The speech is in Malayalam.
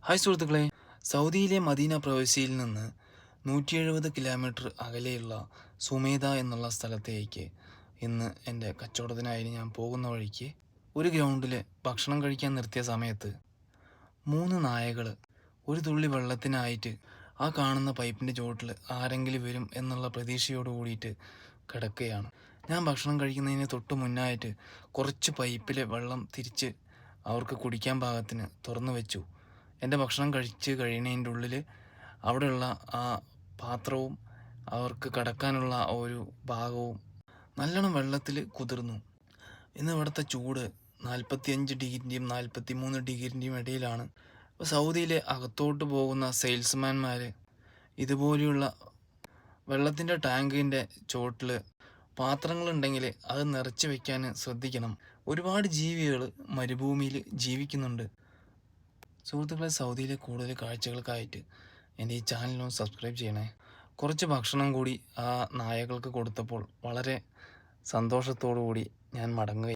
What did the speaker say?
ഹായ് സുഹൃത്തുക്കളെ, സൗദിയിലെ മദീന പ്രവിശ്യയിൽ നിന്ന് 170 കിലോമീറ്റർ അകലെയുള്ള സുമേദ എന്നുള്ള സ്ഥലത്തേക്ക് ഇന്ന് എൻ്റെ കച്ചവടത്തിനായി ഞാൻ പോകുന്ന വഴിക്ക് ഒരു ഗ്രൗണ്ടിൽ ഭക്ഷണം കഴിക്കാൻ നിർത്തിയ സമയത്ത് 3 നായകൾ ഒരു തുള്ളി വെള്ളത്തിനായിട്ട് ആ കാണുന്ന പൈപ്പിൻ്റെ ചുവട്ടിൽ ആരെങ്കിലും വരും എന്നുള്ള പ്രതീക്ഷയോട് കൂടിയിട്ട് കിടക്കുകയാണ്. ഞാൻ ഭക്ഷണം കഴിക്കുന്നതിന് തൊട്ട് മുന്നായിട്ട് കുറച്ച് പൈപ്പിലെ വെള്ളം തിരിച്ച് അവർക്ക് കുടിക്കാൻ പാകത്തിന് തുറന്നു വെച്ചു. എൻ്റെ ഭക്ഷണം കഴിച്ച് കഴിയുന്നതിൻ്റെ ഉള്ളിൽ അവിടെയുള്ള ആ പാത്രവും അവർക്ക് കിടക്കാനുള്ള ഒരു ഭാഗവും നല്ലോണം വെള്ളത്തിൽ കുതിർന്നു. ഇന്ന് ഇവിടുത്തെ ചൂട് 45 ഡിഗ്രിൻ്റെയും 43 ഡിഗ്രിൻ്റെയും ഇടയിലാണ്. അപ്പോൾ സൗദിയിലെ അകത്തോട്ട് പോകുന്ന സെയിൽസ്മാൻമാർ ഇതുപോലെയുള്ള വെള്ളത്തിൻ്റെ ടാങ്കിൻ്റെ ചുവട്ടിൽ പാത്രങ്ങളുണ്ടെങ്കിൽ അത് നിറച്ച് വയ്ക്കാൻ ശ്രദ്ധിക്കണം. ഒരുപാട് ജീവികൾ മരുഭൂമിയിൽ ജീവിക്കുന്നുണ്ട്. സുഹൃത്തുക്കളെ, സൗദിയിലെ കൂടുതൽ കാഴ്ചകൾക്കായിട്ട് എൻ്റെ ഈ ചാനലൊന്ന് സബ്സ്ക്രൈബ് ചെയ്യണേ. കുറച്ച് ഭക്ഷണം കൂടി ആ നായകൾക്ക് കൊടുത്തപ്പോൾ വളരെ സന്തോഷത്തോടു കൂടി ഞാൻ മടങ്ങുകയാണ്.